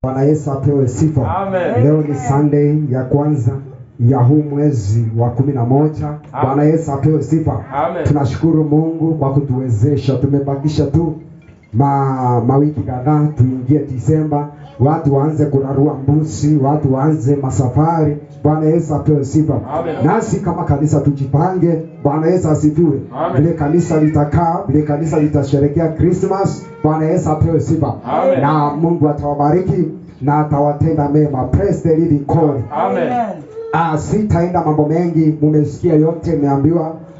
Bwana Yesu apewe sifa. Amen. Leo ni Sunday ya kwanza ya huu mwezi wa 11. Bwana Yesu apewe sifa. Amen. Tunashukuru Mungu kwa kutuwezesha. Tumebakisha tu mawiki kadhaa tuingie Disemba, watu waanze kurarua mbuzi, watu waanze masafari. Bwana Yesu apewe sifa. Amen. Nasi kama kanisa tujipange. Bwana Yesu asifiwe. Vile kanisa litakaa, vile kanisa litasherehekea Christmas. Bwana Yesu apewe sifa. Amen. Na Mungu atawabariki na atawatenda mema. Praise the living God. Amen. Sitaenda mambo mengi, mumesikia yote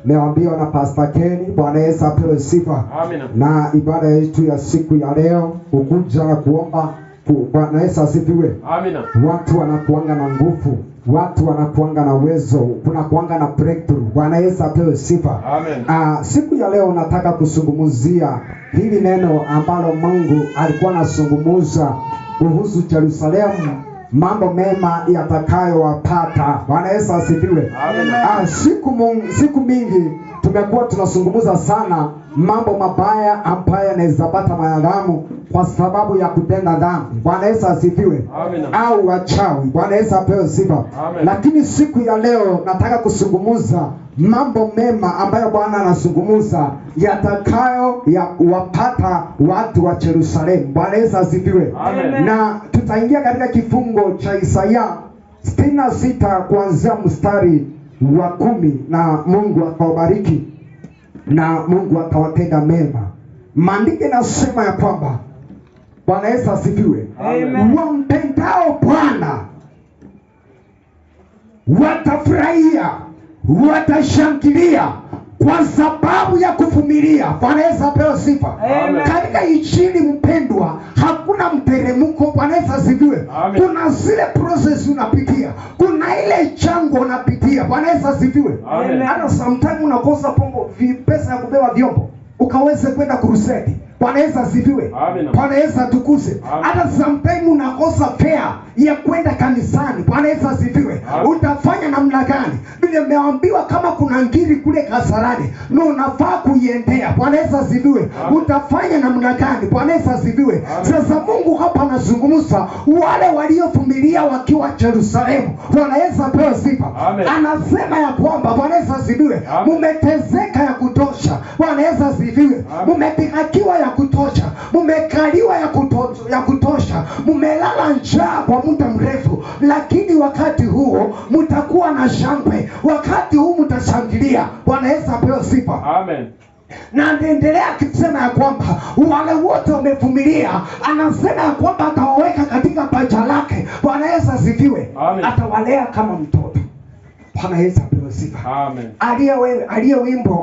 meambiwa na Pastor Kenny. Bwana Yesu apewe sifa. Amen. Na ibada yetu ya siku ya leo ukuja na kuomba. Bwana Yesu asifiwe. Amen. Watu wanakuanga na nguvu, watu wanakuanga na uwezo, kuna kuanga na breakthrough. Bwana Yesu apewe sifa. Amen. Siku ya leo nataka kusungumuzia hili neno ambalo Mungu alikuwa anazungumza kuhusu Yerusalemu, mambo mema yatakayowapata. Bwana Yesu asifiwe. Amen. Siku mingi tumekuwa tunazungumza sana mambo mabaya ambayo yanaweza pata wanadamu kwa sababu ya kutenda dhambi. Bwana Yesu asifiwe. Amen. Au wachawi. Bwana Yesu apewe sifa. Lakini siku ya leo nataka kusungumuza mambo mema ambayo Bwana anazungumza yatakayo wapata watu wa Yerusalemu. Bwana Yesu asifiwe. Amen. Na tutaingia katika kifungo cha Isaya 66 kuanzia mstari wa 10, na Mungu atawabariki na Mungu atawatenda mema. Maandiko yanasema ya kwamba, Bwana Yesu asifiwe, wampendao Bwana watafurahia, watashangilia kwa sababu ya kuvumilia. Bwana Yesu apewe sifa. Katika injili mpendwa, hakuna mteremko. Bwana Yesu asifiwe. Kuna zile process unapitia, kuna ile chango unapitia. Bwana Yesu asifiwe. Hata sometimes unakosa pesa ya kubeba vyombo ukaweze kwenda crusade. Bwana Yesu asifiwe. Bwana Yesu atukuzwe. Hata sometimes unakosa fare ya kwenda kanisani. Bwana Yesu asifiwe. Utafanya namna gani? Vile nimeambiwa kama kuna ngiri kule Kasarani na unafaa kuiendea. Bwana Yesu asifiwe. Utafanya namna gani? Bwana Yesu asifiwe. Sasa Mungu hapa anazungumza wale waliovumilia wakiwa Yerusalemu. Bwana Yesu apewe sifa. Anasema ya kwamba, Bwana Yesu asifiwe, mumetezeka ya kutosha. Bwana Yesu asifiwe. Mumepikakiwa ya kutosha, mumekaliwa ya kutosha, mumelala njaa kwa muda mrefu, lakini wakati huo mtakuwa na shangwe, wakati huu mtashangilia. Bwana Yesu apewe sifa. Amen. Na anaendelea kusema ya kwamba wale wote wamevumilia, anasema ya kwamba atawaweka katika paja lake. Bwana Yesu asifiwe. Atawalea kama mtoto. Bwana Yesu apewe sifa. Amen.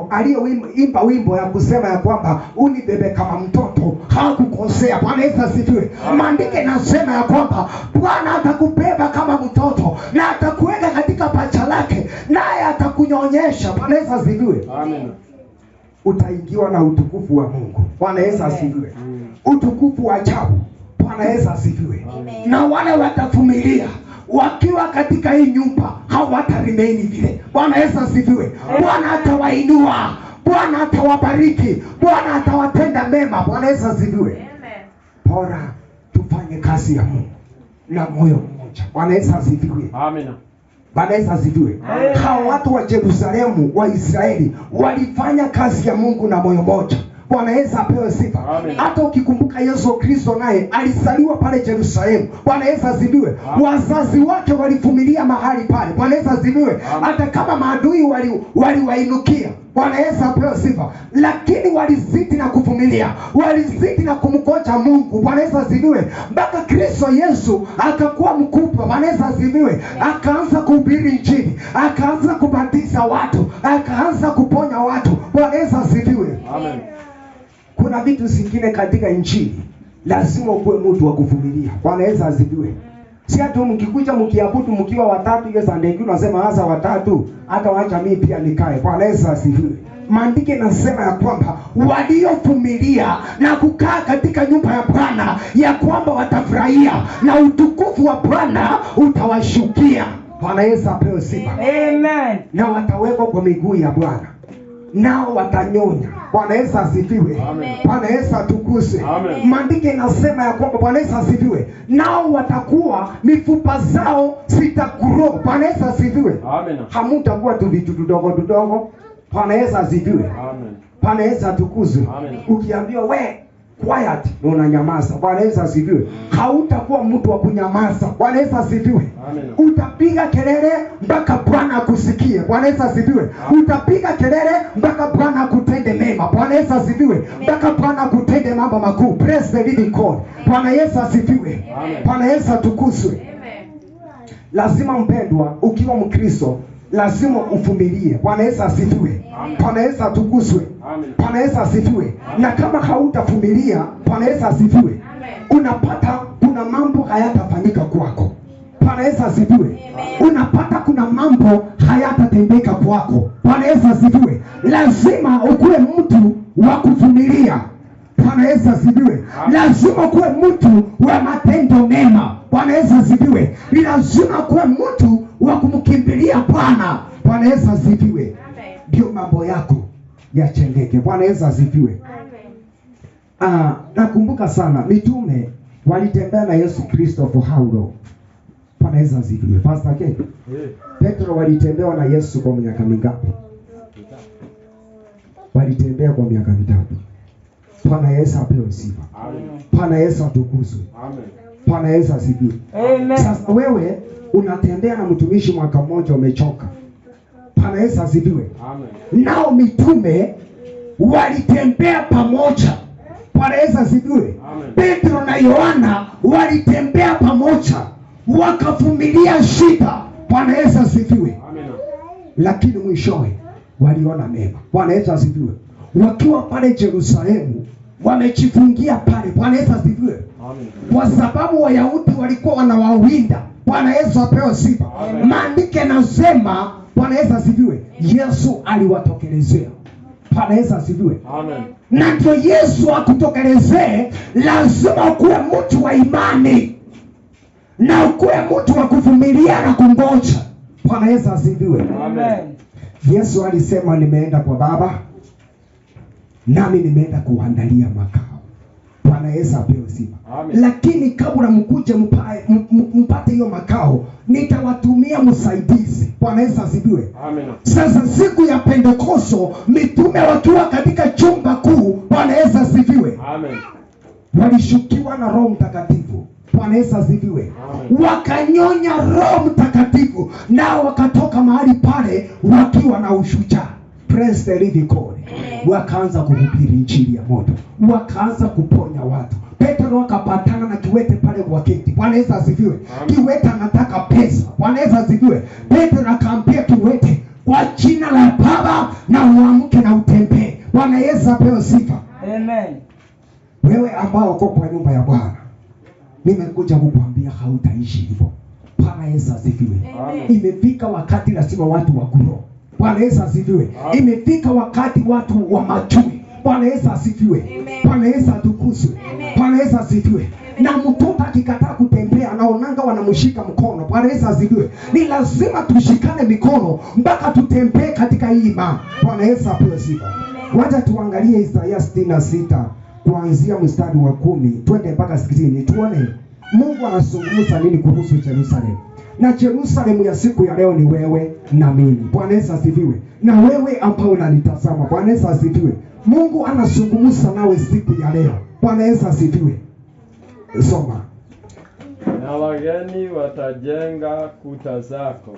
Aliyeimba wimbo ya kusema ya kwamba unibebe kama mtoto hakukosea. Bwana Yesu asifiwe. Maandiko yanasema ya kwamba Bwana atakubeba kama mtoto na atakuweka katika paja lake, naye atakunyonyesha. Bwana Yesu asifiwe. Amen. Utaingiwa na utukufu wa Mungu. Bwana Yesu asifiwe. Utukufu wa ajabu. Bwana Yesu asifiwe. Na wale watavumilia wakiwa katika hii nyumba hawatarimeni vile. Bwana Yesu asifiwe. Bwana atawainua, Bwana atawabariki, Bwana atawatenda mema. Bwana Yesu asifiwe. Bora tufanye kazi ya Mungu na moyo mmoja. Bwana Yesu asifiwe. Amen. Bwana Yesu asifiwe. Hao watu wa Yerusalemu, wa Israeli, walifanya kazi ya Mungu na moyo mmoja. Bwana Yesu apewe sifa. Hata ukikumbuka Yesu Kristo naye alizaliwa pale Yerusalemu. Bwana Yesu asifiwe. Wazazi wake walivumilia mahali pale. Bwana Yesu asifiwe. Hata kama maadui waliwainukia. Bwana Yesu apewe sifa. Lakini walizidi na kuvumilia, walizidi na kumgoja Mungu. Bwana Yesu asifiwe. Mpaka Kristo Yesu akakuwa mkubwa. Bwana Yesu asifiwe. Akaanza kuhubiri injili, akaanza kubatiza watu, akaanza kuponya watu. Bwana Yesu asifiwe. Amen. Kuna vitu zingine katika injili lazima ukuwe mtu wa kuvumilia. Bwana Yesu asifiwe. Si hata mkikuja mkiabudu mkiwa watatu, hiyo Sunday ingine unasema hasa watatu, hata waacha mimi pia nikae. Bwana Yesu asifiwe. Maandiko yanasema ya kwamba waliovumilia na kukaa katika nyumba ya Bwana ya kwamba watafurahia na utukufu wa Bwana utawashukia. Bwana Yesu apewe sifa. Amen. Na watawekwa kwa miguu ya Bwana. nao watanyonya. Bwana Yesu asifiwe. Bwana Yesu atukuzwe. Maandiko inasema ya kwamba Bwana Yesu asifiwe, nao watakuwa mifupa zao zitagrow. Bwana Yesu asifiwe. Hamutakuwa tu vitu tudogo. Bwana Yesu asifiwe. Bwana Yesu atukuzwe. Ukiambiwa we quiet na unanyamaza, Bwana Yesu asifiwe, hautakuwa mtu wa kunyamaza. Bwana Yesu asifiwe. Utapiga kelele mpaka Bwana akusikie. Bwana Yesu asifiwe. Utapiga kelele mpaka Bwana akutende mema. Bwana Yesu asifiwe. Mpaka Bwana akutende mambo makuu. Praise the living God. Bwana Yesu asifiwe. Bwana Yesu atukuzwe. Lazima mpendwa, ukiwa Mkristo lazima uvumilie. Bwana Yesu asifiwe. Bwana Yesu atukuzwe. Bwana Yesu asifiwe. Na kama hautavumilia, Bwana Yesu asifiwe, unapata kuna mambo hayatafanyika kwako. Bwana Yesu asifiwe. Unapata kuna mambo hayatatendeka kwako. Bwana Yesu asifiwe. Lazima ukuwe mtu wa kuvumilia. Bwana Yesu asifiwe. Lazima kuwe mtu wa matendo mema. Bwana Yesu asifiwe. Lazima kuwe mtu wa kumkimbilia Bwana. Bwana Yesu asifiwe. Ndio mambo yako yachengeke. Bwana Yesu asifiwe. Nakumbuka sana mitume walitembea na Yesu Kristo for how long? Bwana Yesu asifiwe. Pastor Ken. Petro walitembea na Yesu kwa miaka mingapi? Walitembea kwa miaka 3. Bwana Yesu apewe sifa. Bwana Yesu atukuzwe. Bwana Yesu asifiwe. Sasa wewe unatembea na mtumishi mwaka mmoja umechoka. Bwana Yesu asifiwe. Nao mitume walitembea pamoja. Bwana Yesu asifiwe. Petro na Yohana walitembea pamoja, wakavumilia shida. Bwana Yesu asifiwe. Lakini mwishowe waliona mema. Bwana Yesu asifiwe. Wakiwa pale Yerusalemu wamejifungia pale. Bwana Yesu asifiwe. Kwa sababu Wayahudi walikuwa wanawawinda. Bwana Yesu apewe sifa. Maandiko yanasema, Bwana Yesu asifiwe, Yesu aliwatokelezea. Bwana Yesu asifiwe. Na ndio Yesu akutokelezee, lazima ukuwe mtu wa imani na ukuwe mtu wa kuvumilia na kungoja. Bwana Yesu asifiwe. Yesu alisema, nimeenda kwa Baba nami nimeenda kuandalia makao. Bwana Yesu apewe sifa. Lakini kabla mkuje mpate hiyo makao, nitawatumia msaidizi. Bwana Yesu asifiwe. Sasa siku ya Pentekoste mitume wakiwa katika chumba kuu, Bwana Yesu asifiwe, walishukiwa na Roho Mtakatifu. Bwana Yesu asifiwe. Wakanyonya Roho Mtakatifu, nao wakatoka mahali pale wakiwa na ushujaa. Praise the living God. Wakaanza kuhubiri injili ya moto, wakaanza kuponya watu. Petro akapatana na kiwete pale kwa kiti. Bwana Yesu asifiwe. Kiwete anataka pesa. Bwana Yesu asifiwe. Petro akaambia kiwete, kwa jina la Baba na uamke na utembee. Bwana Yesu apewe sifa. Amen. Wewe ambao uko kwa nyumba ya Bwana, nimekuja kukuambia hautaishi hivyo. Bwana Yesu asifiwe. Imefika wakati lazima watu wagrow. Bwana Yesu asifiwe. Imefika wakati watu wa majui. Bwana Yesu asifiwe. Bwana Yesu atukuzwe. Bwana Yesu asifiwe. Na mtoto akikataa kutembea anaonanga wanamshika mkono. Bwana Yesu asifiwe. Ni lazima tushikane mikono mpaka tutembee katika hii imani. Bwana Yesu apewe sifa. Wacha tuangalie Isaya 66 kuanzia mstari wa 10 twende mpaka 16 tuone Mungu anazungumza nini kuhusu Yerusalemu. Na Yerusalemu ya siku ya leo ni wewe na mimi. Bwana Yesu asifiwe. Na wewe ambao unanitazama, Bwana Yesu asifiwe. Mungu anazungumza nawe siku ya leo. Bwana Yesu asifiwe. Soma. Na wageni watajenga kuta zako.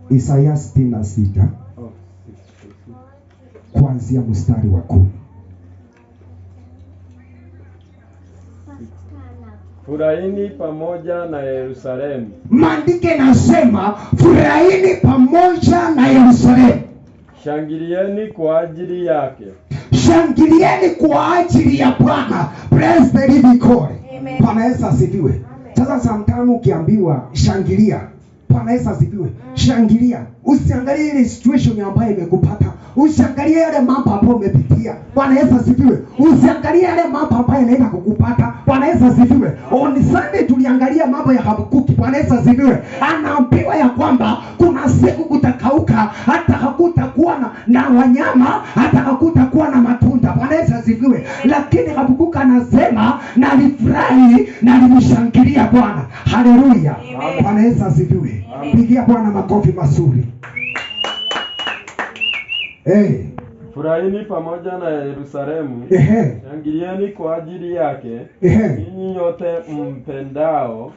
Isaya 66 kuanzia mstari wa 10. Furahini pamoja na Yerusalemu. Maandiko yanasema furahini pamoja na Yerusalemu. Shangilieni kwa ajili yake. Shangilieni kwa ajili ya Bwana. Praise the living God. Bwana Yesu asifiwe. Sasa sometimes ukiambiwa shangilia, Bwana Yesu asifiwe. Shangilia. Usiangalie ile situation ambayo imekupata. Usiangalie yale mambo ambayo umepitia. Bwana Yesu asifiwe. Usiangalie yale mambo ambayo yanaenda kukupata. Bwana Yesu asifiwe. On Sunday tuliangalia mambo ya Habakuki. Bwana Yesu asifiwe. Anaambiwa ya kwamba kuna siku kutakauka, hata hakutakuwa na wanyama, hata hakutakuwa na matunda. Bwana Yesu asifiwe. Lakini Habakuki anasema nalifurahi na nilishangilia Bwana. Haleluya. Bwana Yesu asifiwe. Pigia Bwana makofi mazuri. Furahini pamoja na Yerusalemu, shangilieni kwa ajili yake, ninyi nyote mpendao,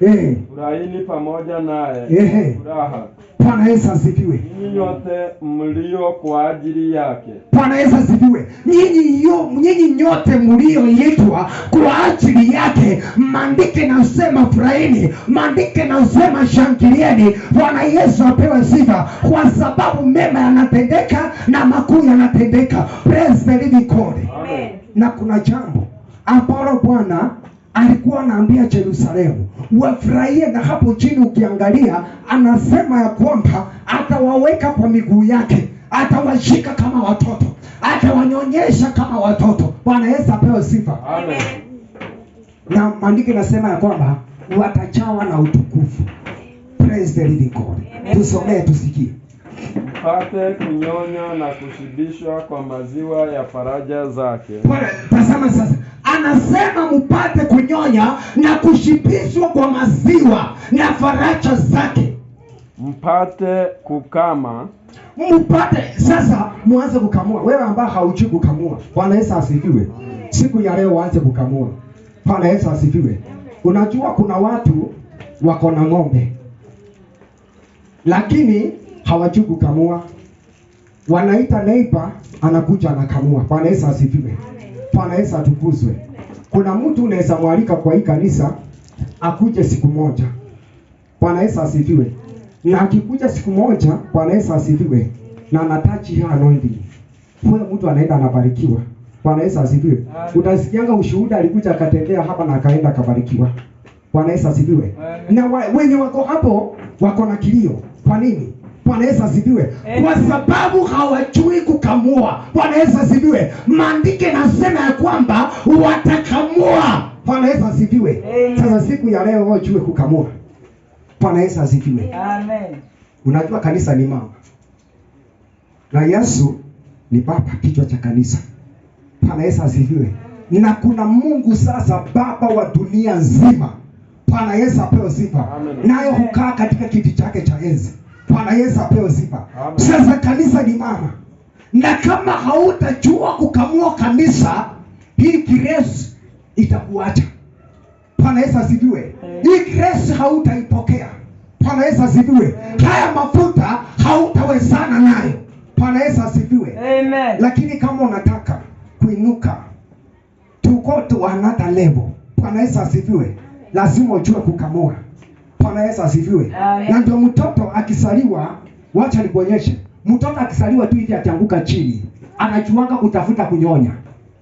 furahini pamoja naye, furaha. Bwana Yesu asifiwe. Ninyi nyote mlio kwa ajili yake. Bwana Yesu asifiwe. Nyinyi nyote mlioitwa kwa ajili yake. Maandiko nasema furahini, maandiko nasema shangilieni. Bwana Yesu apewe sifa, kwa sababu mema yanatendeka na makuu yanatendeka. Praise the living God. Amen. Na kuna jambo ambalo Bwana alikuwa anaambia Yerusalemu wafurahie, na hapo chini ukiangalia anasema ya kwamba atawaweka kwa miguu yake, atawashika kama watoto, atawanyonyesha kama watoto. Bwana Yesu apewe sifa. Amen. Na maandiko inasema ya kwamba watajawa na utukufu. Praise the living God. Tusomee tusikie. Mpate kunyonya na kushibishwa kwa maziwa ya faraja zake. Tazama sasa, anasema mpate kunyonya na kushibishwa kwa maziwa na faraja zake. Mpate kukama. Mpate sasa, muanze kukamua. Wewe ambaye haujui kukamua, Bwana Yesu asifiwe. Siku ya leo uanze kukamua. Bwana Yesu asifiwe. Unajua kuna watu wako na ng'ombe, lakini hawajui kukamua. Wanaita neighbor, anakuja anakamua. Bwana Yesu asifiwe. Bwana Yesu atukuzwe. Kuna mtu unaweza mwalika kwa hii kanisa akuje siku moja. Bwana Yesu asifiwe. Na akikuja siku moja, Bwana Yesu asifiwe, na anatachi hii anointing, huyo mtu anaenda anabarikiwa. Bwana Yesu asifiwe. Utasikianga ushuhuda, alikuja akatembea hapa na akaenda akabarikiwa. Bwana Yesu asifiwe. Na wenye wako hapo wako na kilio. Kwa nini? Bwana Yesu asifiwe. Kwa sababu hawajui kukamua. Bwana Yesu asifiwe. Maandiko yanasema ya kwamba watakamua. Bwana Yesu asifiwe. Sasa siku ya leo wewe ujue kukamua. Bwana Yesu asifiwe. Amen. Unajua kanisa ni mama, na Yesu ni baba, kichwa cha kanisa. Bwana Yesu asifiwe. Na kuna Mungu sasa baba wa dunia nzima. Bwana Yesu apewe sifa. Naye hukaa katika kiti chake cha enzi. Bwana Yesu apewe sifa. Sasa kanisa ni mama, na kama hautajua kukamua kanisa, hii grace itakuacha. Bwana Yesu asifiwe. Hii grace hautaipokea. Bwana Yesu asifiwe. Haya mafuta hautawezana nayo. Bwana Yesu asifiwe. Amen. Lakini kama unataka kuinuka to go to another level, Bwana Yesu asifiwe, lazima ujue kukamua. Bwana Yesu asifiwe. Na ndio mtoto akisaliwa, wacha nikuonyeshe. Mtoto akisaliwa tu hivi akianguka chini, anajuanga kutafuta kunyonya.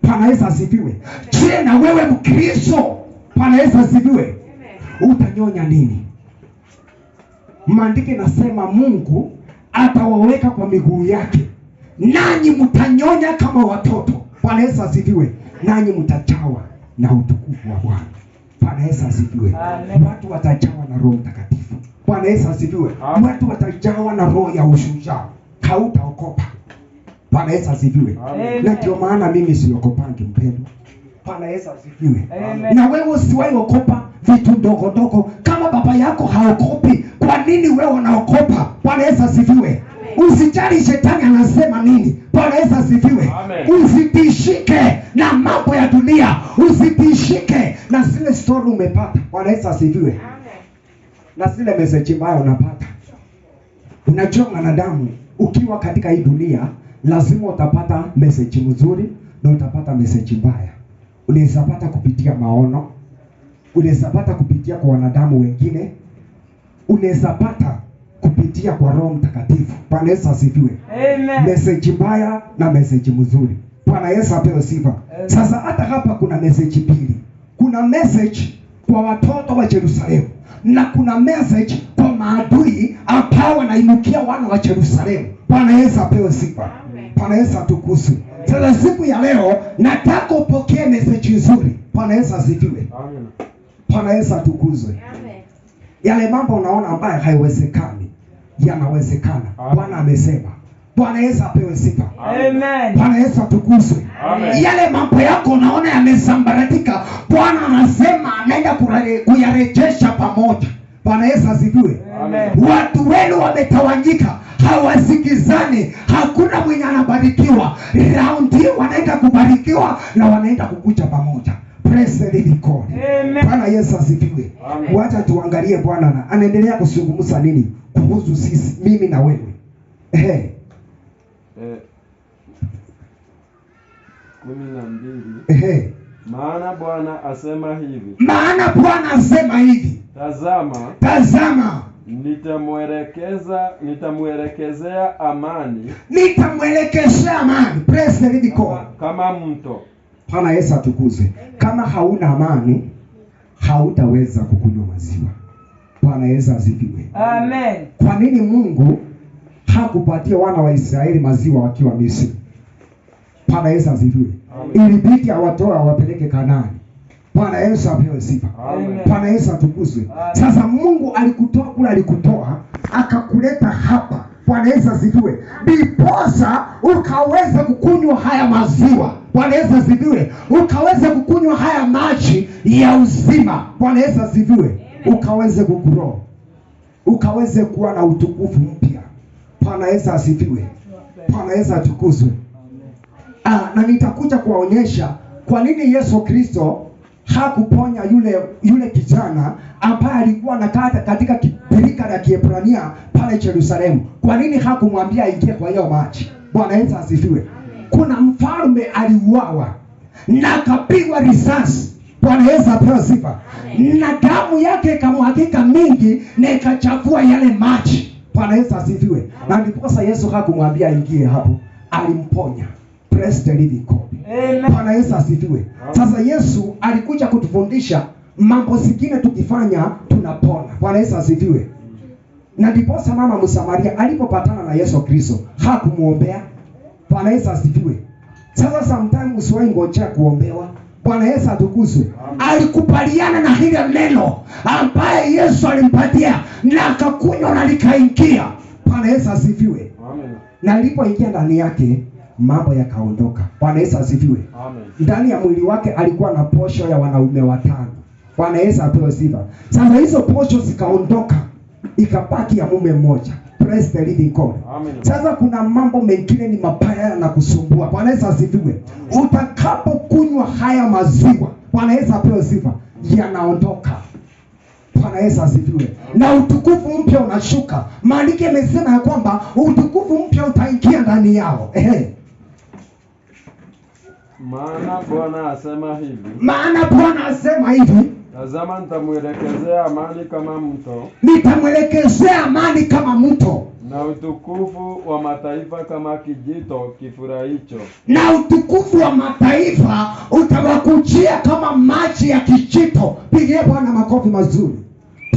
Bwana Yesu asifiwe. Je, na wewe Mkristo, Bwana Yesu asifiwe, utanyonya nini? Maandiko nasema Mungu atawaweka kwa miguu yake, nanyi mtanyonya kama watoto. Bwana Yesu asifiwe. Nanyi mtajawa na utukufu wa Bwana. Bwana Yesu asifiwe. Watu watajawa na Roho Mtakatifu. Bwana Yesu asifiwe. Watu watajawa na roho ya ushujaa. Hautaokopa. Bwana Yesu asifiwe. Na ndio maana mimi siokopangi, mpendwa. Bwana Yesu asifiwe. Na wewe usiwahi okopa vitu ndogo ndogo. Kama baba yako haokopi, kwa nini wewe unaokopa? Bwana Yesu asifiwe. Usijali shetani anasema nini. Bwana Yesu asifiwe. Usitishike na mambo ya dunia. Usitishike na zile story umepata. Bwana Yesu asifiwe. Na zile message mbaya unapata. Unajua mwanadamu ukiwa katika hii dunia lazima utapata message mzuri na utapata message mbaya. Unaweza pata kupitia maono, unaweza pata kupitia kwa wanadamu wengine, unaweza pata kupitia kwa Roho Mtakatifu. Bwana Yesu asifiwe. Amen. Message mbaya na message mzuri. Bwana Yesu apewe sifa. Sasa hata hapa kuna message mbili. Kuna message kwa watoto wa Yerusalemu na kuna message kwa maadui ambao wanainukia wana wa Yerusalemu. Bwana Yesu apewe sifa. Bwana Yesu atukuzwe. Sasa siku ya leo nataka upokee message nzuri. Bwana Yesu asifiwe. Amen. Bwana Yesu atukuzwe. Yale mambo unaona ambayo haiwezekani yanawezekana. Bwana amesema. Bwana Yesu apewe sifa. Amen. Bwana Yesu atukuzwe. Amen. Yale mambo yako unaona yamesambaratika, Bwana anasema anaenda kuyarejesha pamoja. Bwana Yesu asifiwe. Amen. Watu wenu wametawanyika, hawasikizani, hakuna mwenye anabarikiwa. Round hii wanaenda kubarikiwa na wanaenda kukuja pamoja. Praise the living God. Amen. Bwana Yesu asifiwe. Amen. Wacha tuangalie Bwana anaendelea kuzungumza nini kuhusu sisi, mimi na wewe. 12. Maana Bwana asema hivi. Maana Bwana asema hivi. Tazama. Nitamwelekezea amani. Nitamwelekezea amani. Praise the living God. Kama mto. Bwana Yesu atukuzwe. Kama hauna amani, hautaweza kukunywa maziwa. Bwana Yesu asifiwe. Amen. Kwa nini Mungu hakupatia wana wa Israeli maziwa wakiwa Misri? Bwana Yesu asifiwe. Ilibidi awatoe awapeleke Kanaani. Bwana Yesu apewe sifa. Amen. Bwana Yesu atukuzwe. Sasa Mungu alikutoa kule alikutoa, akakuleta hapa. Bwana Yesu asifiwe. Ndiposa ukaweza kukunywa haya maziwa. Bwana Yesu asifiwe. Ukaweza kukunywa haya maji ya uzima. Bwana Yesu asifiwe. Ukaweze kugrow. Ukaweze kuwa na utukufu mpya. Bwana Yesu asifiwe. Bwana Yesu atukuzwe. Na nitakuja kuwaonyesha kwa nini Yesu Kristo hakuponya yule kijana ambaye alikuwa anakaa katika birika la Kiebrania pale Yerusalemu. Kwa nini hakumwambia aingie kwa hiyo maji? Bwana Yesu asifiwe. Kuna mfalme aliuawa na akapigwa risasi. Bwana Yesu apewe sifa. Na damu yake ikamwagika mingi na ikachafua yale maji. Bwana Yesu asifiwe. Na ndiposa Yesu hakumwambia aingie hapo, alimponya. Praise the living God. Amen. Bwana Yesu asifiwe. Sasa Yesu alikuja kutufundisha mambo zingine tukifanya tunapona. Bwana Yesu asifiwe. Na ndiposa mama Msamaria alipopatana na Yesu Kristo hakumuombea. Bwana Yesu asifiwe. Sasa sometimes usiwahi ngojea kuombewa. Bwana Yesu atukuzwe. Alikubaliana na hilo neno ambaye Yesu alimpatia na akakunywa na likaingia. Bwana Yesu asifiwe. Amen. Na alipoingia ndani yake mambo yakaondoka. Bwana Yesu asifiwe. Amen. Ndani ya mwili wake alikuwa na posho ya wanaume 5. Bwana Yesu apewe sifa. Sasa hizo posho zikaondoka, ikabaki ya mume mmoja. Praise the living God. Amen. Sasa kuna mambo mengine ni mabaya na kusumbua. Bwana Yesu asifiwe. Utakapokunywa haya maziwa, Bwana Yesu apewe sifa, yanaondoka. Bwana Yesu asifiwe. Na utukufu mpya unashuka. Maandiko yamesema ya kwamba utukufu mpya utaingia ndani yao. Maana Bwana asema hivi. Maana Bwana asema hivi. Tazama, nitamwelekezea amani kama mto. Nitamwelekezea amani kama mto. Na utukufu wa mataifa kama kijito kifurahicho. Na utukufu wa mataifa utawakujia kama maji ya kijito. Pigie Bwana makofi mazuri.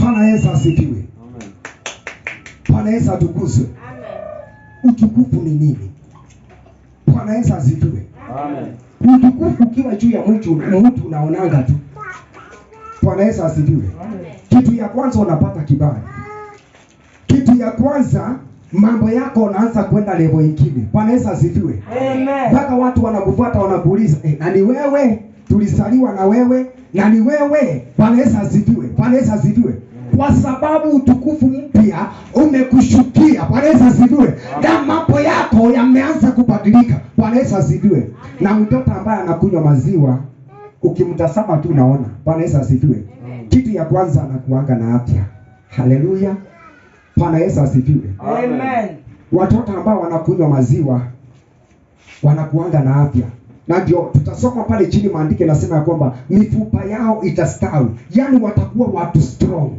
Bwana Yesu asifiwe. Amen. Bwana Yesu atukuzwe. Amen. Utukufu ni nini? Bwana Yesu asifiwe. Amen. Utukufu ukiwa juu ya mtu unaonanga tu. Bwana Yesu asifiwe. Amen. Kitu ya kwanza unapata kibali. Kitu ya kwanza mambo yako unaanza kwenda level nyingine. Bwana Yesu asifiwe. Amen. Mpaka watu wanakufuata wanakuuliza, na ni wewe? Tulizaliwa na wewe? Na ni wewe? Bwana Yesu asifiwe. Bwana Yesu asifiwe. Kwa sababu utukufu mpya umekushukia. Bwana Yesu asifiwe. Na mambo yako yameanza kubadilika. Bwana Yesu asifiwe. Na mtoto ambaye anakunywa maziwa ukimtazama tu unaona. Bwana Yesu asifiwe. Kitu ya kwanza anakuanga na afya. Haleluya. Bwana Yesu asifiwe. Amen. Watoto ambao wanakunywa maziwa wanakuanga na afya. Na ndio tutasoma pale chini maandiko yanasema kwamba mifupa yao itastawi. Yaani watakuwa watu strong.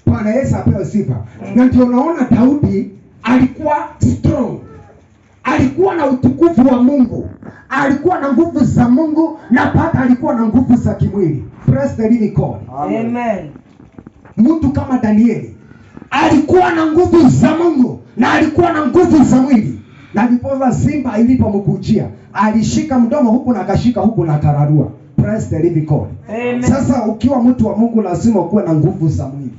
Bwana Yesu apewe sifa. Na ndio unaona Daudi alikuwa strong. Alikuwa na utukufu wa Mungu. Alikuwa na nguvu za Mungu na pata alikuwa na nguvu za kimwili. Praise the living God. Amen. Mtu kama Danieli alikuwa na nguvu za Mungu na alikuwa na nguvu za mwili, na ndipo simba ilipomkujia alishika mdomo huku na akashika huku na kararua. Praise the living God. Amen. Sasa ukiwa mtu wa Mungu lazima ukuwe na nguvu za mwili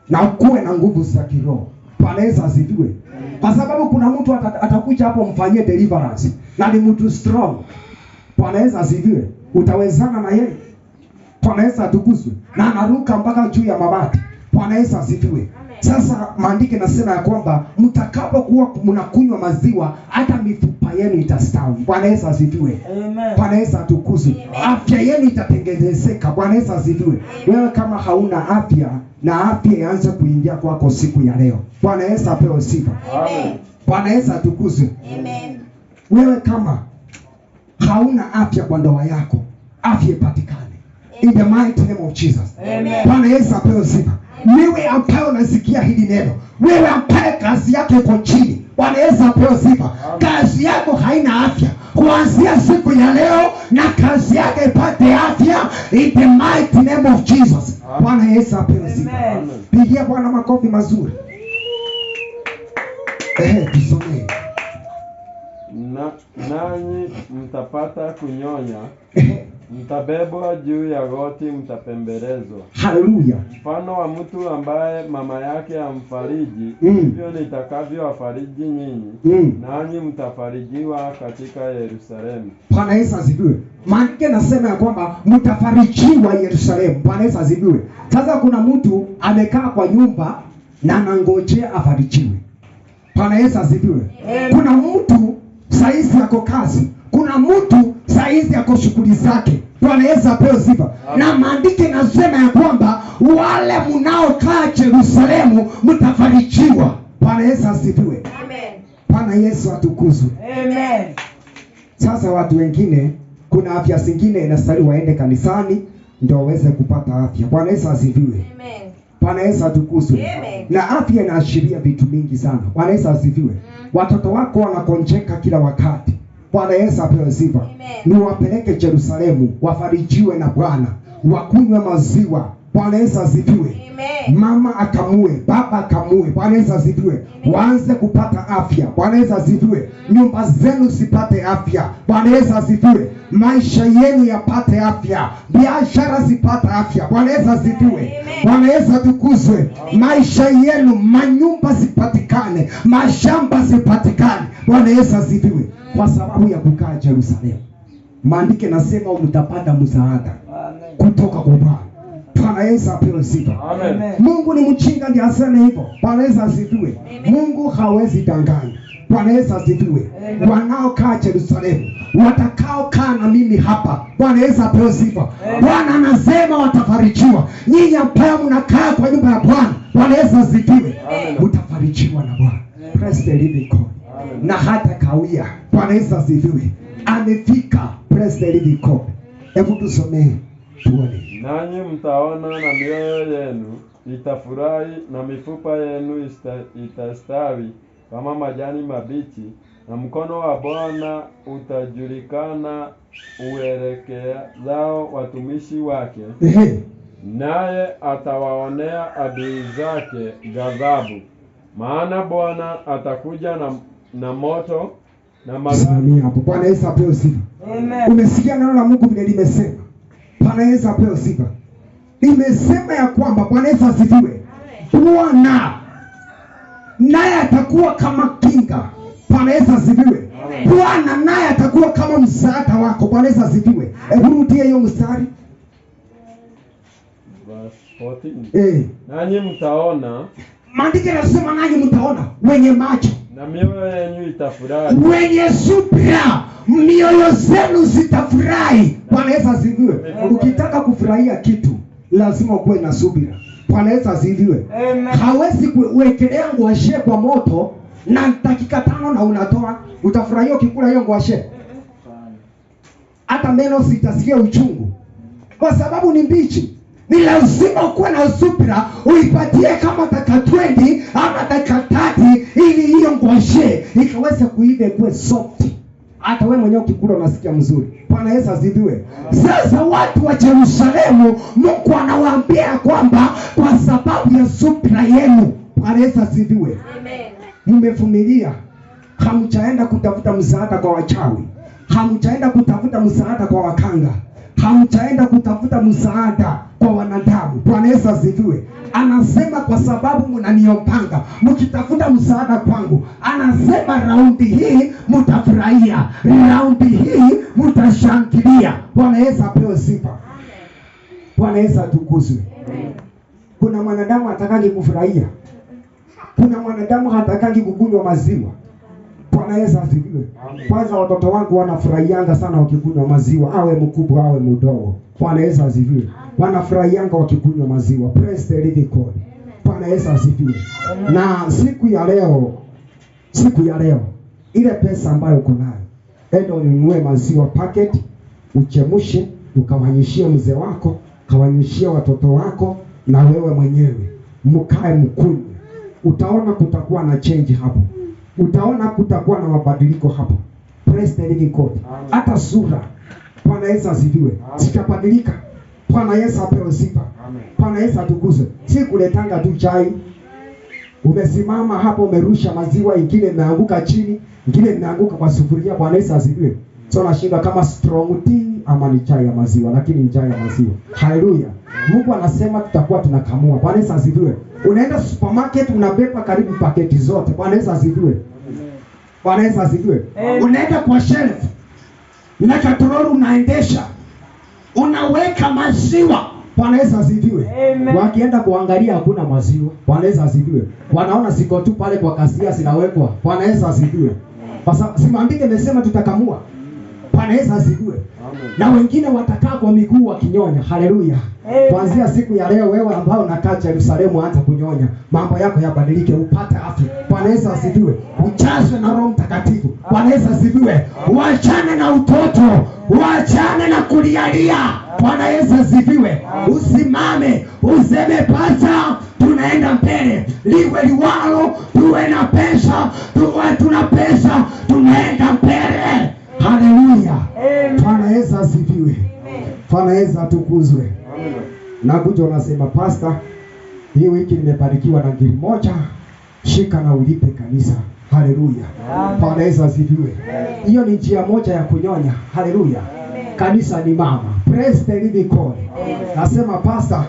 na ukuwe na nguvu za kiroho. Bwana Yesu asifiwe. Kwa sababu kuna mtu atakuja hapo mfanyie deliverance na ni mtu strong. Bwana Yesu asifiwe. Utawezana na yeye. Bwana Yesu atukuzwe. Na anaruka mpaka juu ya mabati. Bwana Yesu asifiwe. Sasa maandiko nasema ya kwamba mtakapokuwa mnakunywa maziwa hata mifupa yenu itastawi. Bwana Yesu asifiwe. Amen. Bwana Yesu atukuzwe. Afya yenu itatengenezeka. Bwana Yesu asifiwe. Wewe kama hauna afya, na afya ianze kuingia kwako siku ya leo. Bwana Yesu apewe sifa. Amen. Bwana Yesu atukuzwe. Amen. Wewe kama hauna afya kwa ndoa yako, afya ipatikane. In the mighty name of Jesus. Amen. Bwana Yesu apewe sifa. Wewe ambaye unasikia hili neno, wewe ambaye kazi yako iko chini, Bwana Yesu apewe sifa. Kazi yako haina afya, kuanzia siku ya leo na kazi yako ipate afya in the mighty name of Jesus. Bwana Yesu apewe sifa. Amen. Pigia Bwana makofi mazuri. Tusomee. Nanyi mtapata kunyonya, mtabebwa juu ya goti, mtapembelezwa. Haleluya. Mfano wa mtu ambaye mama yake amfariji, Mm. hivyo nitakavyowafariji nyinyi, nanyi mtafarijiwa katika Yerusalemu. Bwana Yesu asifiwe. Maandiko nasema ya kwamba mtafarijiwa Yerusalemu. Bwana Yesu asifiwe. Sasa kuna mtu amekaa kwa nyumba na anangojea afarijiwe. Bwana Yesu asifiwe. Kuna mtu saizi yako kazi, kuna mtu saizi yako shughuli zake. Bwana Yesu apewe sifa. Na maandiko nasema ya kwamba wale mnaokaa Yerusalemu mtafarijiwa. Bwana Yesu asifiwe. Amen. Bwana Yesu atukuzwe. Amen. Sasa watu wengine kuna afya zingine inastahili waende kanisani ndio waweze kupata afya. Bwana Yesu asifiwe. Amen. Bwana Yesu atukuzwe. Amen. Na afya inaashiria vitu mingi sana. Bwana Yesu asifiwe. Watoto wako wanakonjeka kila wakati. Bwana Yesu apewe sifa. Ni wapeleke Yerusalemu, wafarijiwe na Bwana, wakunywe maziwa. Bwana Yesu asifiwe. Amen. Mama akamue, baba akamue. Bwana Yesu asifiwe. Waanze kupata afya. Bwana Yesu asifiwe. Nyumba zenu zipate afya. Bwana Yesu asifiwe. Maisha yenu yapate afya. Biashara zipate afya. Bwana Yesu asifiwe. Bwana Yesu atukuzwe. Maisha yenu, manyumba zipatikane, mashamba zipatikane. Bwana Yesu asifiwe. Kwa sababu ya kukaa Yerusalemu. Maandiko nasema mtapata msaada kutoka kwa Bwana. Bwana Yesu apewe sifa. Amen. Mungu ni mchinga ndiye aseme hivyo. Bwana Yesu asifiwe. Mungu hawezi danganya. Bwana Yesu asifiwe. Wanaokaa Yerusalemu, watakaokaa na mimi hapa. Bwana Yesu apewe sifa. Bwana anasema watafarijiwa. Nyinyi ambao mnakaa kwa nyumba ya Bwana, Bwana Yesu asifiwe, mtafarijiwa na Bwana. Praise the living God. Na hata kawia. Bwana Yesu asifiwe. Amefika. Praise the living God. Hebu tusomee tuone. Nanyi mtaona na mioyo yenu itafurahi, na mifupa yenu itastawi kama majani mabichi, na mkono wa Bwana utajulikana uelekezao watumishi wake, naye atawaonea adui zake ghadhabu. Maana Bwana atakuja na moto na Simamia hapo. Bwana Yesu apewe sifa. Amen. Umesikia neno la Mungu vile limesema. Bwana Yesu apewe sifa. Imesema ya kwamba Bwana Yesu asifiwe. Bwana naye atakuwa kama kinga. Bwana Yesu asifiwe. Bwana naye atakuwa kama msaada wako. Bwana Yesu asifiwe. Hebu rudie hiyo mstari. verse 14. Eh. Nanyi mtaona Maandiko yanasema nanyi mtaona, wenye macho na mioyo yenu itafurahi, wenye subira mioyo zenu zitafurahi. Bwana Yesu asifiwe. Ukitaka kufurahia kitu lazima kuwe na subira. Bwana Yesu asifiwe. Hawezi kuwekelea ngwashe kwa moto na dakika 5 na unatoa. Utafurahia ukikula hiyo ngwashe? Hata meno sitasikia uchungu kwa sababu ni mbichi. Ni lazima kuwe na subira, uipatie kama dakika 20 ama dakika 30 ili hiyo ngwashe ikaweze kuiva kuwe soft. Hata wewe mwenyewe ukikula unasikia mzuri. Bwana Yesu asifiwe. Sasa watu wa Yerusalemu, Mungu anawaambia kwamba kwa sababu ya subira yenu, Bwana Yesu asifiwe. Amen. Mmevumilia, hamchaenda kutafuta msaada kwa wachawi, hamchaenda kutafuta msaada kwa wakanga, hamchaenda kutafuta msaada kwa wanadamu. Bwana Yesu asifiwe. Anasema kwa sababu mnaniopanga mkitafuta msaada kwangu, anasema raundi hii mtafurahia, raundi hii mtashangilia. Bwana Yesu apewe sifa. Bwana Yesu atukuzwe. Kuna mwanadamu hataki kufurahia, kuna mwanadamu hataki kukunywa maziwa. Bwana Yesu asifiwe. Kwanza watoto wangu wanafurahianga sana wakikunywa maziwa, awe mkubwa awe mdogo. Bwana Yesu asifiwe. Wanafurahianga wakikunywa maziwa. Praise the living God. Bwana Yesu asifiwe. Na siku ya leo ile pesa ambayo uko nayo, enda ununue maziwa packet, uchemshe, ukawanyishie mzee wako, kawanyishie watoto wako na wewe mwenyewe. Mkae mkunywe. Utaona kutakuwa na change hapo. Utaona kutakuwa na mabadiliko hapo. Praise the living God. Hata sura, Bwana Yesu asifiwe, sitabadilika. Bwana Yesu apewe sifa. Bwana Yesu atukuzwe. Si kuletanga tu chai, umesimama hapo umerusha maziwa, ingine imeanguka chini, ingine imeanguka kwa sufuria. Bwana Yesu asifiwe. So nashinda kama strong tea ama ni chai ya maziwa, lakini ni chai ya maziwa. Haleluya. Mungu anasema tutakuwa tunakamua. Bwana Yesu asifiwe. Unaenda supermarket unabeba karibu paketi zote. Bwana Yesu asifiwe. Bwana Yesu asifiwe. Unaenda kwa shelf, na katorori unaendesha, unaweka maziwa. Bwana Yesu asifiwe. Wakienda kuangalia hakuna maziwa. Bwana Yesu asifiwe. Wanaona ziko tu pale kwa kasia zinawekwa. Bwana Yesu asifiwe. Sasa simambike nimesema tutakamua. Bwana Yesu asifiwe. Na wengine watakaa kwa miguu wakinyonya. Haleluya. Kuanzia siku ya leo wewe ambao unakaa Yerusalemu anza kunyonya. Mambo yako yabadilike, upate afya. Bwana Yesu asifiwe. Ujazwe na Roho Mtakatifu. Bwana Yesu asifiwe. Uachane na utoto, uachane na kulialia. Bwana Yesu asifiwe. Usimame, useme pasa, tunaenda mbele. Liwe liwalo, tuwe na pesa, tuwe tuna pesa, tunaenda mbele. Haleluya. Bwana Yesu asifiwe. Bwana Yesu atukuzwe. Na kuja unasema pastor, hii wiki nimebarikiwa na ngiri moja, shika na ulipe kanisa. Haleluya. Bwana Yesu asifiwe. Hiyo ni njia moja ya kunyonya. Haleluya. Kanisa ni mama. Praise the living God. Nasema pastor,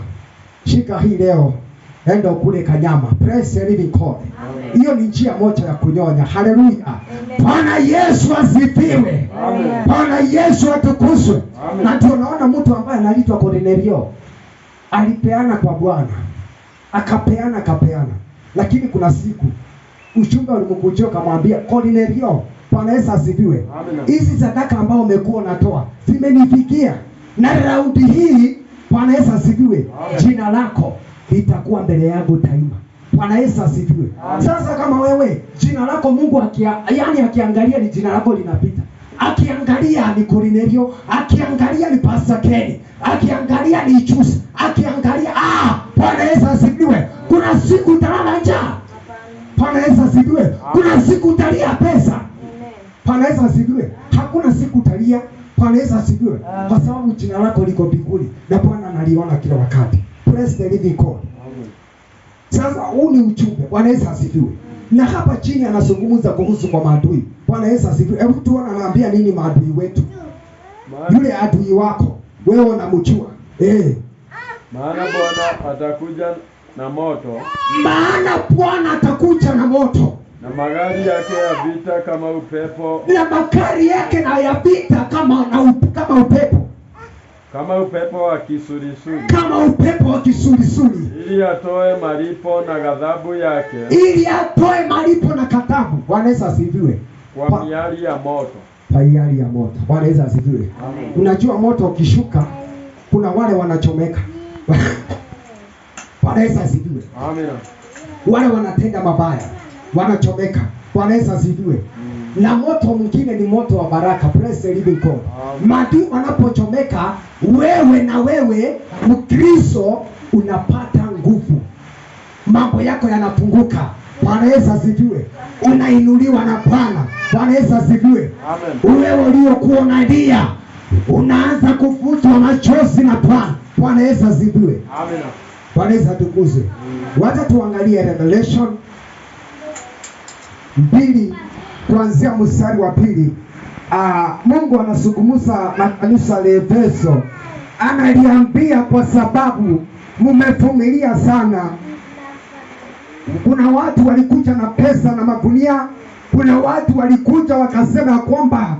shika hii leo, enda ukule kanyama. Praise the living God. Hiyo ni njia moja ya kunyonya. Haleluya. Bwana Yesu asifiwe. Bwana Yesu atukuzwe. Na tunaona mtu ambaye anaitwa Cornelio alipeana kwa Bwana, akapeana. Lakini kuna siku uchunga ulimkujia kumwambia Cornelio, Bwana Yesu asifiwe, hizi sadaka ambao umekuwa unatoa zimenifikia, na raundi hii Bwana Yesu asifiwe, jina lako litakuwa mbele yangu daima. Bwana Yesu asifiwe. Sasa kama wewe jina lako Mungu akiangalia ni jina lako linapita, akiangalia ni Cornelio, akiangalia ni Pastor Kenny, akiangalia ni Chusi, akiangalia Bwana Yesu asifiwe, kuna siku utalala njaa. Bwana Yesu asifiwe. Kuna siku utalia pesa. Bwana Yesu asifiwe. Hakuna siku utalia. Bwana Yesu asifiwe. Kwa sababu jina lako liko mbinguni na Bwana analiona kila wakati. Praise the living God. Sasa huu ni ujumbe. Bwana Yesu asifiwe. Na hapa chini anazungumza kuhusu kwa maadui. Bwana Yesu asifiwe. Hebu tuone anaambia nini maadui wetu. Yule adui wako wewe unamjua. Maana Bwana atakuja na moto. Maana Bwana atakuja na moto. Na magari yake ya vita kama upepo. Na magari yake na ya vita kama upepo. Kama upepo wa kisulisuli. Kama upepo wa kisulisuli. Ili atoe malipo na ghadhabu yake. Ili atoe malipo na ghadhabu. Bwana Yesu asifiwe. Kwa miali ya moto. Kwa miali ya moto. Bwana Yesu asifiwe. Unajua moto ukishuka kuna wale wanachomeka. Bwana Yesu asifiwe. Amina. Wale wanatenda mabaya, wanachomeka. Bwana Yesu asifiwe. Na moto mwingine ni moto wa baraka. Praise the living God. Maadui wanapochomeka, wewe Mkristo unapata nguvu. Mambo yako yanafunguka. Bwana Yesu asifiwe. Unainuliwa na Bwana. Bwana Yesu asifiwe. Amen. Wewe uliokuwa unalia unaanza kufutwa machozi na Bwana. Bwana Yesu asifiwe. Amina. Bwana Yesu atukuzwe. Wacha tuangalie Revelation 2 kuanzia mstari wa 2. Mungu anazungumza na kanisa la Efeso, analiambia kwa sababu mumevumilia sana. Kuna watu walikuja na pesa na magunia, kuna watu walikuja wakasema kwamba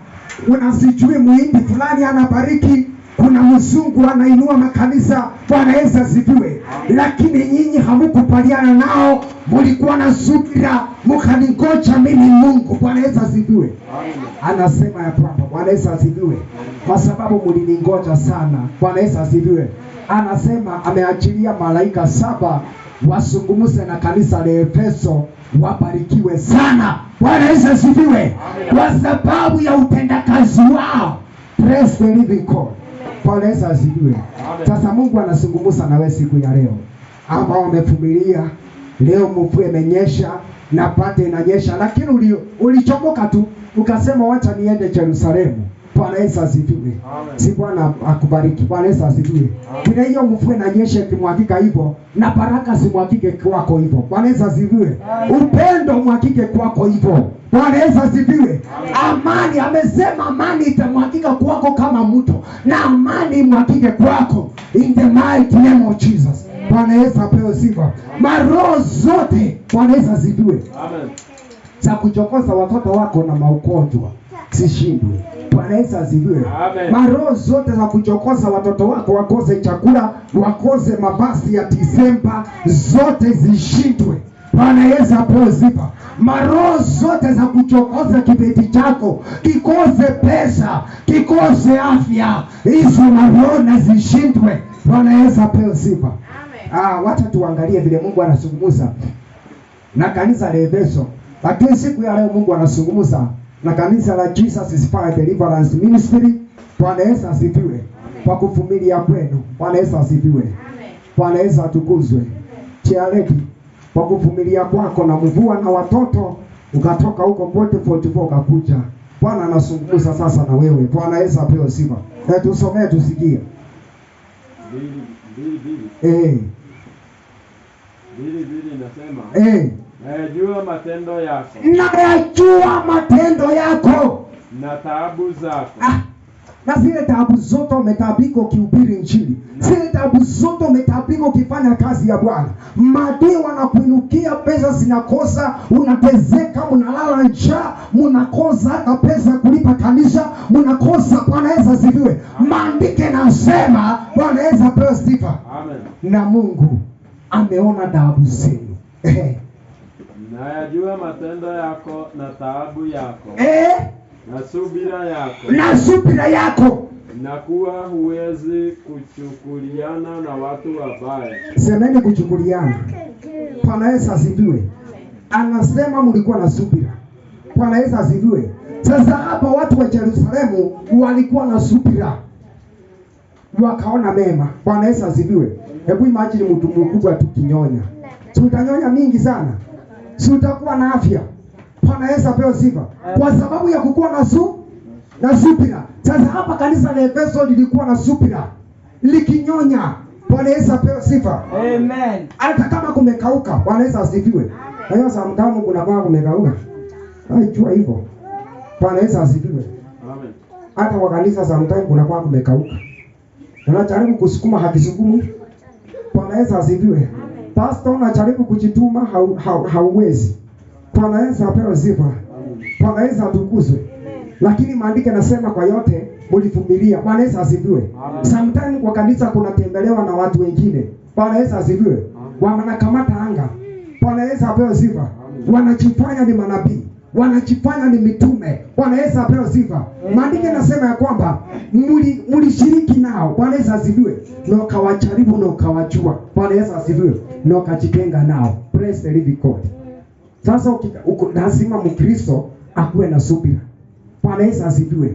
unasijui muhindi fulani anabariki, kuna mzungu anainua makanisa. Bwana Yesu asifiwe. Lakini nyinyi hamukubaliana nao, mulikuwa na subira, mkaningoja mimi Mungu. Bwana Yesu asifiwe. Anasema ya kwamba Bwana Yesu asifiwe, kwa sababu mliningoja sana. Bwana Yesu asifiwe. Anasema ameachilia malaika 7 wasungumuze na kanisa la Efeso, wabarikiwe sana. Bwana Yesu asifiwe, kwa sababu ya utendakazi wao. Praise the living God. Bwana Yesu asifiwe. Sasa Mungu anazungumza na wewe siku ya leo, ambao umevumilia. Leo mvua imenyesha na pate inanyesha, lakini ulichomoka tu ukasema wacha niende Yerusalemu. Bwana Yesu asifiwe. Si Bwana akubariki. Bwana Yesu asifiwe. Kile hiyo mvua inanyesha kimwagika hivyo, na baraka simwagike kwako hivyo. Bwana Yesu asifiwe. Upendo mwagike kwako hivyo. Bwana Yesu asifiwe. Amani, amesema amani itamwagika kwako kama mto, na amani mwagike kwako in the mighty name of Jesus. Bwana Yesu apewe sifa. Maroho zote, Bwana Yesu asifiwe, amen, za kuchokoza watoto wako na maugonjwa zishindwe. Bwana Yesu asifiwe. Maroho zote za kuchokoza watoto wako wakose chakula, wakose mavazi ya Disemba, zote zishindwe. Bwana Yesu apewe sifa. Maroho zote za kuchokoza kibeti chako, kikose pesa, kikose afya, hizo maroho na zishindwe. Bwana Yesu apewe sifa. Wacha tuangalie vile Mungu anazungumza na kanisa la Efeso. Lakini siku ya leo Mungu anazungumza na kanisa la Jesus is Fire Deliverance Ministry. Bwana Yesu asifiwe. Kwa kuvumilia kwenu. Bwana Yesu asifiwe. Bwana Yesu atukuzwe. Chialeki, kwa kuvumilia kwako na mvua na watoto, ukatoka huko pote 44 kakuja. Bwana anazungumza sasa na wewe. Bwana Yesu apewe sifa. Tusomee tusikie. Bili nasema nayajua matendo yako, nayajua matendo yako na taabu zako. Na zile taabu zote umetaabika ukihubiri Injili, zile taabu zote umetaabika ukifanya kazi ya Bwana. Maadui wanakuinukia, pesa zinakosa, unatezeka, unalala njaa, mnakosa hata pesa kulipa kanisa, mnakosa. Bwana Yesu asifiwe. Maandiko yanasema, Bwana Yesu apewe sifa. Amen. Na Mungu ameona taabu zenu. Nayajua matendo yako na taabu yako. Na subira yako. Na kuwa huwezi kuchukuliana na watu wabaya. Semeni kuchukuliana. Bwana Yesu asifiwe. Anasema mlikuwa na subira. Bwana Yesu asifiwe. Sasa hapa watu wa Yerusalemu walikuwa na subira, wakaona mema. Bwana Yesu asifiwe. Hebu imagine mtu mkubwa tukinyonya, si utanyonya mingi sana, si utakuwa na afya. Bwana Yesu apewe sifa. Kwa sababu ya kukuwa na subira. Sasa hapa kanisa la Efeso lilikuwa na subira, likinyonya. Bwana Yesu apewe sifa. Amen. Hata kama kumekauka. Bwana Yesu asifiwe. Na hiyo sometimes kuna kwa kumekauka. Haijua hivyo. Bwana Yesu asifiwe. Amen. Hata kwa kanisa sometimes kuna kwa kumekauka. Unajaribu kusukuma hakisukumu. Bwana Yesu asifiwe. Pastor unajaribu kujituma hauwezi. Bwana Yesu apewe sifa. Bwana Yesu atukuzwe. Lakini maandiko yanasema kwa yote mlivumilia. Bwana Yesu asifiwe. Sometimes kwa kanisa kuna tembelewa na watu wengine. Bwana Yesu asifiwe. Wanakamata anga. Bwana Yesu apewe sifa. Wanajifanya ni manabii, wanajifanya ni mitume. Bwana Yesu apewe sifa. Maandiko yanasema ya kwamba mlishiriki nao. Bwana Yesu asifiwe. Na ukawajaribu na ukawajua. Bwana Yesu asifiwe. Na ukajitenga nao. Praise the living God. Sasa lazima Mkristo akuwe na subira. Bwana Yesu asifiwe.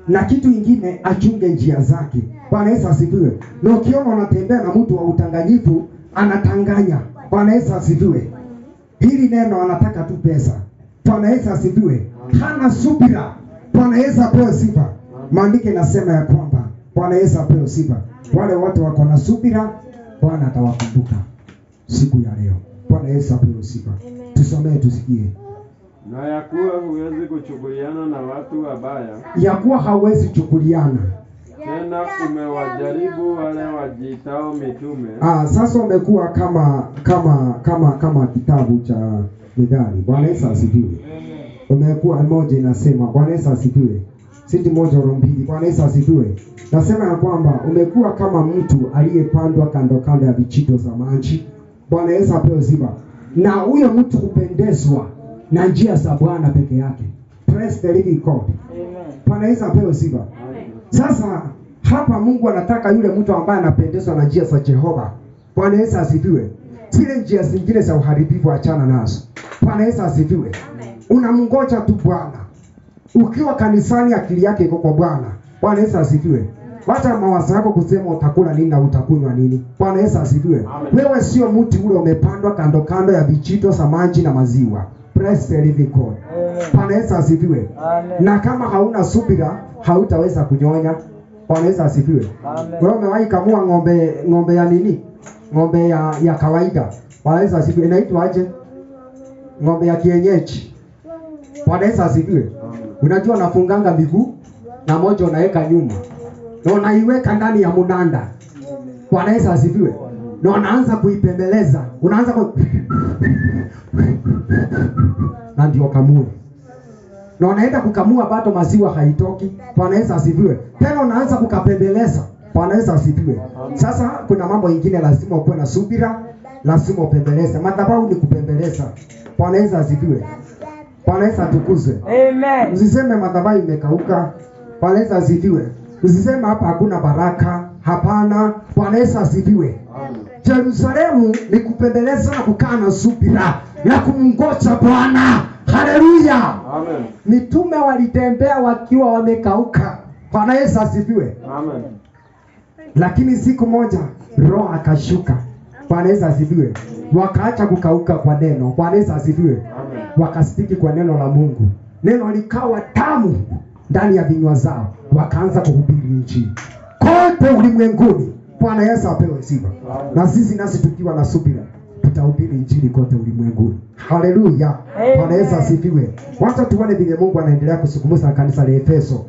Na kitu kingine, achunge njia zake. Bwana Yesu asifiwe. Na ukiona unatembea na mtu wa utanganyifu, anatanganya. Bwana Yesu asifiwe. Hili neno anataka tu pesa. Bwana Yesu asifiwe. Hana subira. Bwana Yesu apewe sifa. Maandiko yanasema ya kwamba Bwana Yesu apewe sifa. Wale watu wako na subira, Bwana atawakumbuka. siku ya leo. Bwana Yesu apewe sifa. Tusomee tusikie. Na ya kuwa huwezi kuchukuliana na watu wabaya, Ya kuwa hauwezi chukuliana. tena umewajaribu wale wajitao mitume. Sasa umekuwa kama kitabu cha Mithali. Bwana Yesu asifiwe. Umekuwa moja inasema, Bwana Yesu asifiwe. Siti moja mbili. Bwana Yesu asifiwe. Nasema ya kwamba umekuwa kama mtu aliyepandwa kando kando ya vichito za maji. Bwana Yesu apewe sifa. Na huyo mtu kupendezwa na njia za Bwana peke yake. Praise the living God. Bwana Yesu apewe sifa. Sasa hapa Mungu anataka yule mtu ambaye anapendezwa na njia za Jehova. Bwana Yesu asifiwe. Zile njia zingine za uharibifu achana nazo. Bwana Yesu asifiwe. Unamngoja tu Bwana. Ukiwa kanisani akili yake iko kwa Bwana. Bwana Yesu asifiwe. Wacha mawazo yako kusema utakula nini na utakunywa nini. Bwana Yesu asifiwe. Wewe sio mti ule umepandwa kando kando ya vichito za maji na maziwa. Praise the living God. Bwana Yesu asifiwe. Na kama hauna subira hautaweza kunyonya. Bwana Yesu asifiwe. Wewe umewahi kamua ng'ombe ya nini? Ng'ombe ya kawaida. Bwana Yesu asifiwe. Inaitwa aje? Ng'ombe ya kienyeji. Bwana Yesu asifiwe. Unajua unafunganga miguu na moja unaweka nyuma. Na unaiweka ndani ya munanda. Bwana Yesu asifiwe. Na unaanza kuipembeleza. Unaanza na ndio kamue. Na unaenda kukamua bado maziwa haitoki. Bwana Yesu asifiwe. Tena unaanza kukapembeleza. Bwana Yesu asifiwe. Sasa kuna mambo mengine lazima uwe na subira, lazima upembeleze. Madhabahu ni kupembeleza. Bwana Yesu asifiwe. Bwana Yesu atukuzwe. Amen. Usiseme madhabahu imekauka. Bwana Yesu asifiwe. Usiseme hapa hakuna baraka. Hapana. Bwana Yesu asifiwe. Yerusalemu ni kupembeleza na kukaa na subira na kumngoja Bwana. Haleluya. Amen. Mitume walitembea wakiwa wamekauka. Bwana Yesu asifiwe. Amen. Lakini siku moja Roho akashuka. Bwana Yesu asifiwe. Wakaacha kukauka kwa neno. Bwana Yesu asifiwe. Amen. Wakastiki kwa neno la Mungu. Neno likawa tamu ndani ya vinywa zao. Wakaanza kuhubiri Injili kote ulimwenguni. Bwana Yesu apewe sifa. Na sisi nasi tukiwa na subira tutahubiri Injili kote ulimwenguni. Haleluya. Bwana Yesu asifiwe. Wacha tuone vile Mungu anaendelea kusukumuza kanisa la Efeso.